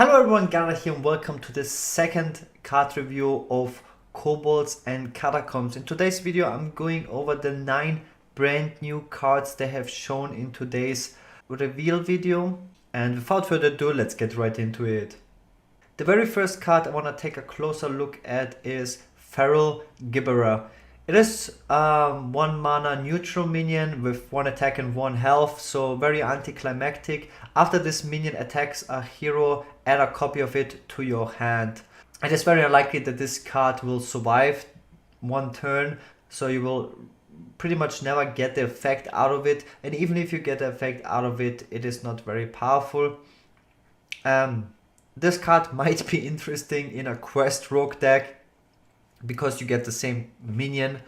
Hello everyone, Gaara here and welcome to the second card review of Kobolds and Catacombs. In today's video I'm going over the 9 brand new cards they have shown in today's reveal video. And without further ado, let's get right into it. The very first card I want to take a closer look at is Feral Gaara. It is 1 mana neutral minion with 1 attack and 1 health, so very anticlimactic. After this minion attacks a hero, add a copy of it to your hand. It is very unlikely that this card will survive 1 turn, so you will pretty much never get the effect out of it, and even if you get the effect out of it, it is not very powerful. This card might be interesting in a quest rogue deck, because you get the same minion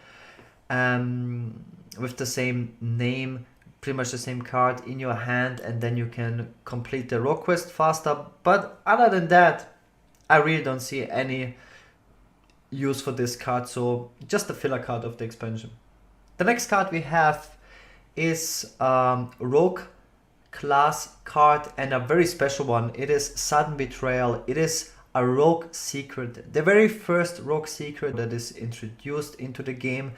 with the same name, pretty much the same card in your hand, and then you can complete the rogue quest faster. But other than that, I really don't see any use for this card, so just a filler card of the expansion. The next card we have is rogue class card, and a very special one. It is Sudden Betrayal. It is a rogue secret, the very first rogue secret that is introduced into the game,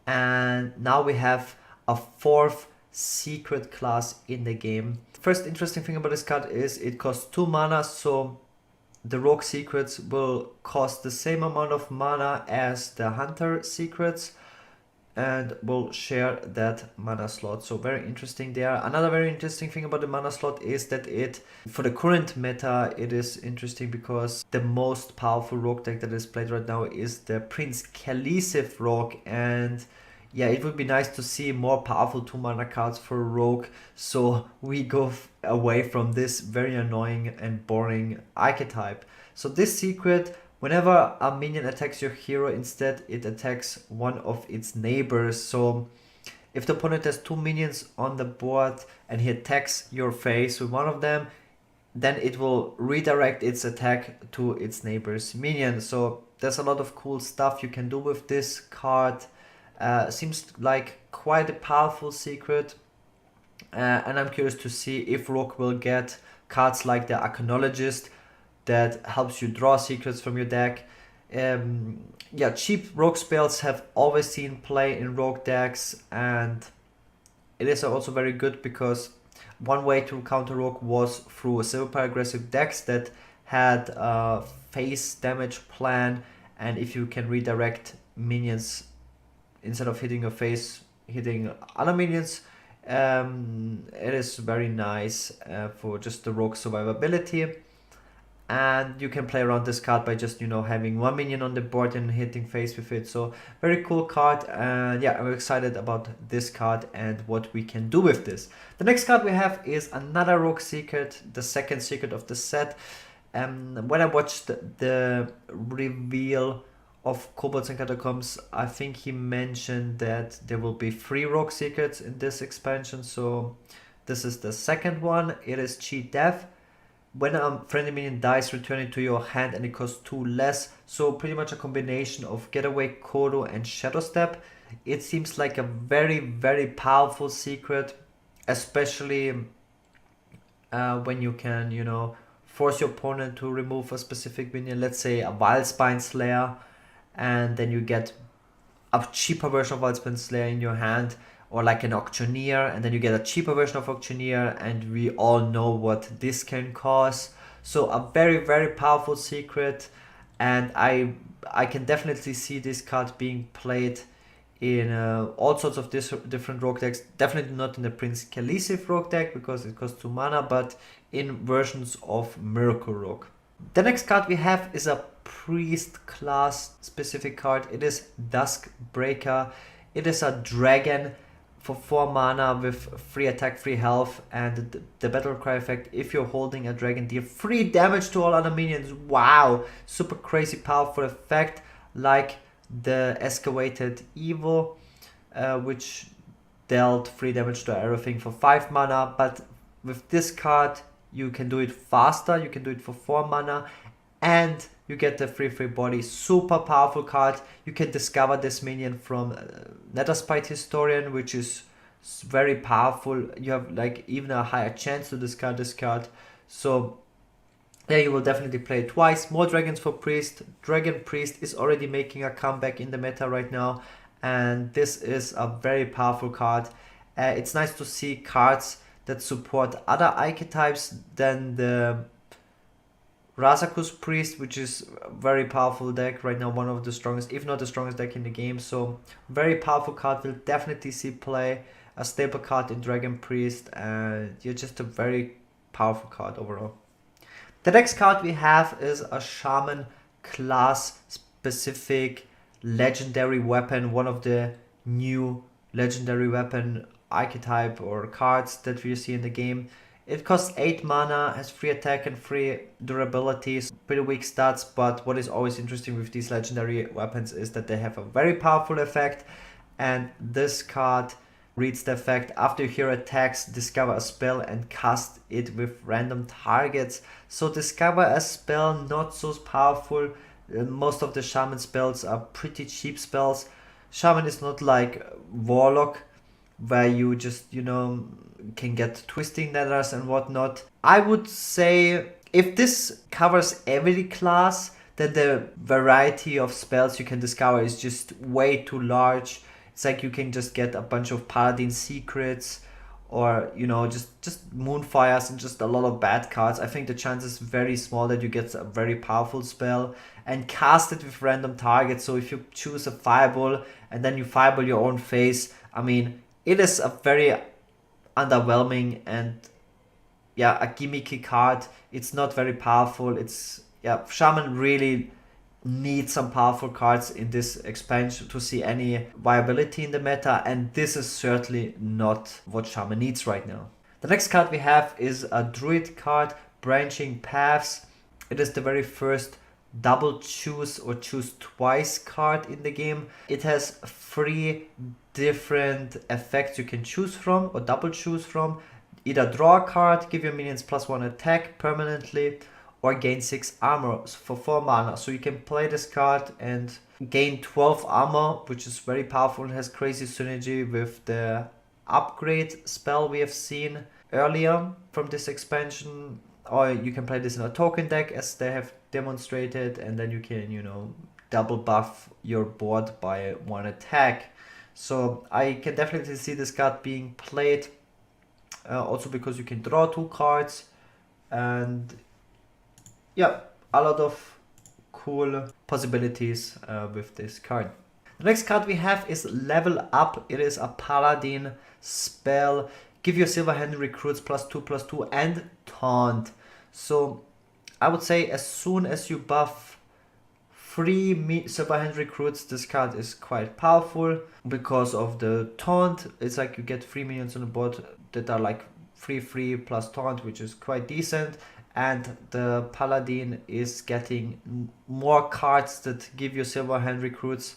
and now we have a 4th secret class in the game. First interesting thing about this card is it costs 2 mana, so the rogue secrets will cost the same amount of mana as the hunter secrets and will share that mana slot, so very interesting there. Another very interesting thing about the mana slot is that for the current meta, it is interesting because the most powerful rogue deck that is played right now is the Prince Calisive rogue, and yeah, it would be nice to see more powerful 2 mana cards for rogue, so we go away from this very annoying and boring archetype. So this secret, whenever a minion attacks your hero, instead it attacks one of its neighbors. So if the opponent has 2 minions on the board and he attacks your face with one of them, then it will redirect its attack to its neighbor's minion. So there's a lot of cool stuff you can do with this card. Seems like quite a powerful secret, and I'm curious to see if rogue will get cards like the Archaeologist that helps you draw secrets from your deck. Yeah, cheap rogue spells have always seen play in rogue decks, and it is also very good because one way to counter rogue was through super aggressive decks that had a face damage plan, and if you can redirect minions instead of hitting your face, hitting other minions, it is very nice for just the rogue survivability. And you can play around this card by just, having 1 minion on the board and hitting face with it. So very cool card, and yeah, I'm excited about this card and what we can do with this. The next card we have is another rogue secret, the second secret of the set. When I watched the reveal of Kobolds and Catacombs, I think he mentioned that there will be 3 rogue secrets in this expansion, so this is the second one. It is Cheat Death. When a friendly minion dies, return it to your hand and it costs 2 less. So pretty much a combination of Getaway, Kodo and Shadow Step. It seems like a very, very powerful secret, especially when you can, force your opponent to remove a specific minion, let's say a Wildspine Slayer, and then you get a cheaper version of Wildspine Slayer in your hand, or like an Auctioneer, and then you get a cheaper version of Auctioneer, and we all know what this can cause. So a very, very powerful secret, and I can definitely see this card being played in all sorts of different rogue decks. Definitely not in the Prince Calisive rogue deck because it costs 2 mana, but in versions of Miracle Rogue. The next card we have is a Priest class specific card. It is Duskbreaker. It is a dragon for 4 mana with 3 attack, 3 health, and the battle cry effect: if you're holding a dragon, deal 3 damage to all other minions. Wow, super crazy powerful effect, like the Excavated Evo, which dealt 3 damage to everything for 5 mana. But with this card, you can do it faster, you can do it for 4 mana, and you get the 3/3 body. Super powerful card. You can discover this minion from Netherspite Historian, which is very powerful. You have like even a higher chance to discard this card. So Yeah, you will definitely play it twice. More dragons for priest. Dragon priest is already making a comeback in the meta right now, and this is a very powerful card. It's nice to see cards that support other archetypes than the Razakus priest, which is a very powerful deck right now, one of the strongest, if not the strongest deck in the game. So very powerful card, will definitely see play. A staple card in Dragon Priest, and you're just a very powerful card overall. The next card we have is a Shaman class specific legendary weapon, one of the new legendary weapon archetype or cards that we see in the game. It costs 8 mana, has free attack and free durability, pretty weak stats, but what is always interesting with these legendary weapons is that they have a very powerful effect, and this card reads the effect: after you hear attacks, discover a spell and cast it with random targets. So discover a spell, not so powerful. Most of the Shaman spells are pretty cheap spells. Shaman is not like Warlock, where you just, can get twisting nethers and whatnot. I would say if this covers every class, then the variety of spells you can discover is just way too large. It's like you can just get a bunch of Paladin secrets, or just Moonfires and just a lot of bad cards. I think the chance is very small that you get a very powerful spell and cast it with random targets. So if you choose a Fireball and then you Fireball your own face, I mean, it is a very underwhelming and a gimmicky card. It's not very powerful. Shaman really needs some powerful cards in this expansion to see any viability in the meta, and this is certainly not what Shaman needs right now. The next card we have is a Druid card, Branching Paths. It is the very first double choose or choose twice card in the game. It has 3 different effects you can choose from or double choose from. Either draw a card, give your minions +1 attack permanently, or gain 6 armor for 4 mana. So you can play this card and gain 12 armor, which is very powerful and has crazy synergy with the upgrade spell we have seen earlier from this expansion. Or you can play this in a token deck as they have demonstrated, and then you can, double buff your board by 1 attack. So I can definitely see this card being played, also because you can draw 2 cards, and a lot of cool possibilities with this card. The next card we have is Level Up. It is a Paladin spell. Give your Silver Hand recruits +2/+2 and Taunt. So I would say as soon as you buff 3 Silver Hand recruits, this card is quite powerful because of the Taunt. It's like you get 3 minions on the board that are like 3/3 plus Taunt, which is quite decent. And the Paladin is getting more cards that give you Silver Hand recruits.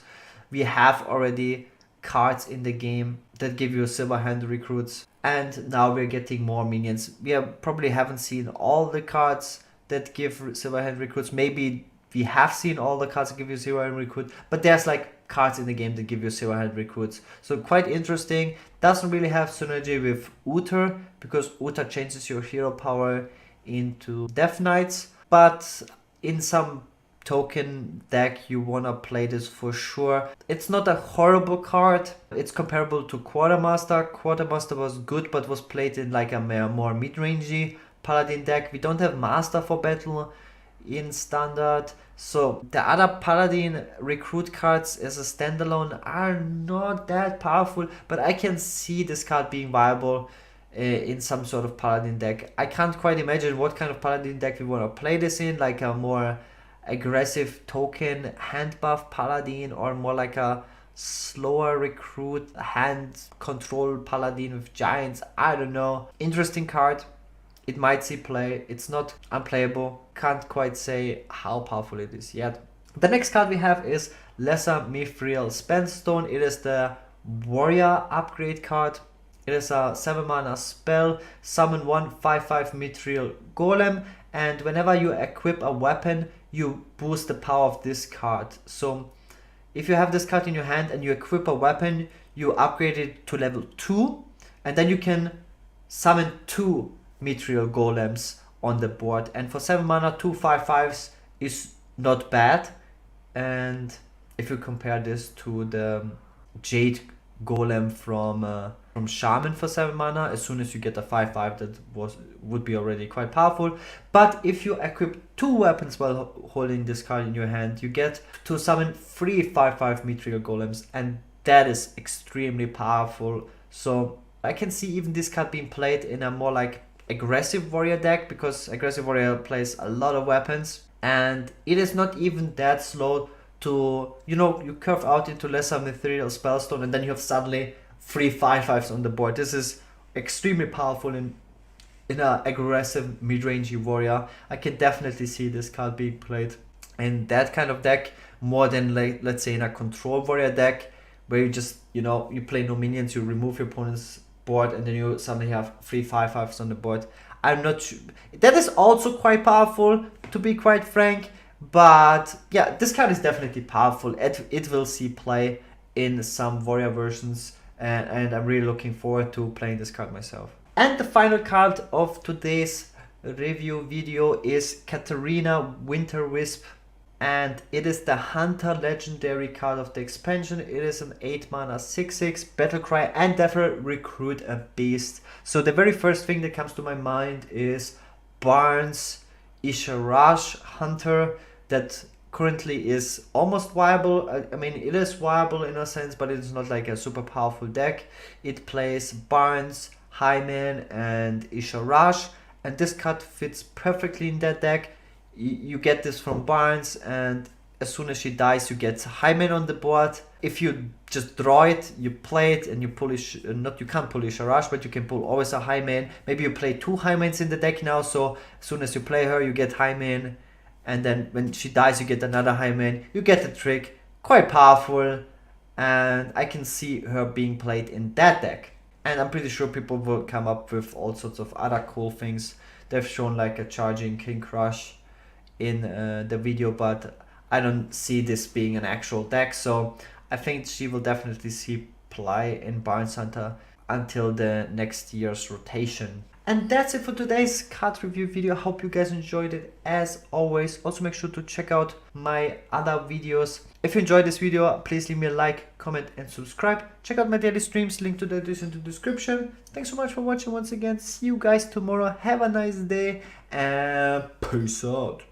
We have already cards in the game that give you Silver Hand recruits, and now we're getting more minions. We probably haven't seen all the cards that give Silver Hand recruits. Maybe we have seen all the cards that give you Silver Hand recruit, but there's like cards in the game that give you Silver Hand recruits. So quite interesting. Doesn't really have synergy with Uther, because Uther changes your hero power into Death Knights, but in some token deck you wanna play this for sure. It's not a horrible card. It's comparable to Quartermaster. Quartermaster was good, but was played in like a more mid-rangey Paladin deck. We don't have Master for Battle in Standard, so the other Paladin recruit cards as a standalone are not that powerful, but I can see this card being viable in some sort of Paladin deck. I can't quite imagine what kind of Paladin deck we want to play this in, like a more aggressive token hand buff Paladin, or more like a slower recruit hand control Paladin with giants. I don't know. Interesting card. It might see play. It's not unplayable. Can't quite say how powerful it is yet. The next card we have is Lesser Mithril Spellstone. It is the Warrior upgrade card. It is a 7 mana spell. Summon 1 5/5 Mithril Golem, and whenever you equip a weapon, you boost the power of this card. So if you have this card in your hand and you equip a weapon, you upgrade it to level 2, and then you can summon 2 Mithril Golems on the board. And for 7 mana, 2 5/5s is not bad. And if you compare this to the Jade Golem from Shaman for 7 mana, as soon as you get a 5/5, that would be already quite powerful. But if you equip 2 weapons while holding this card in your hand, you get to summon 3 5/5 Mithril Golems, and that is extremely powerful. So I can see even this card being played in a more like aggressive warrior deck, because aggressive warrior plays a lot of weapons, and it is not even that slow to, you know, you curve out into lesser Mithril Spellstone and then you have suddenly 3 5/5s on the board. This is extremely powerful in an aggressive mid-rangey warrior. I can definitely see this card being played in that kind of deck more than, like, let's say in a control warrior deck where you just, you know, you play no minions, you remove your opponent's board and then you suddenly have 3 5/5s on the board. I'm not sure. That is also quite powerful, to be quite frank. But yeah, this card is definitely powerful. It will see play in some warrior versions, and I'm really looking forward to playing this card myself. And the final card of today's review video is Katarina Winterwisp, and it is the Hunter legendary card of the expansion. It is an 8 mana 6/6 battlecry and definitely recruit a beast. So the very first thing that comes to my mind is Barnes Isharash Hunter, that currently is almost viable. I mean, it is viable in a sense, but it's not like a super powerful deck. It plays Barnes, Hyman, and Isharash, and this card fits perfectly in that deck. You get this from Barnes, and as soon as she dies, you get Hyman on the board. If you just draw it, you play it, and you pull you can't pull Isharash, but you can pull always a Hyman. Maybe you play 2 Hymans in the deck now, so as soon as you play her, you get Hyman, and then when she dies, you get another Hyman. You get the trick. Quite powerful, and I can see her being played in that deck. And I'm pretty sure people will come up with all sorts of other cool things. They've shown like a charging King Crush in the video, but I don't see this being an actual deck, so I think she will definitely see play in Barnes Hunter until the next year's rotation. And that's it for today's card review video. I hope you guys enjoyed it as always. Also make sure to check out my other videos. If you enjoyed this video, please leave me a like, comment and subscribe. Check out my daily streams, link to that is in the description. Thanks so much for watching once again. See you guys tomorrow. Have a nice day and peace out.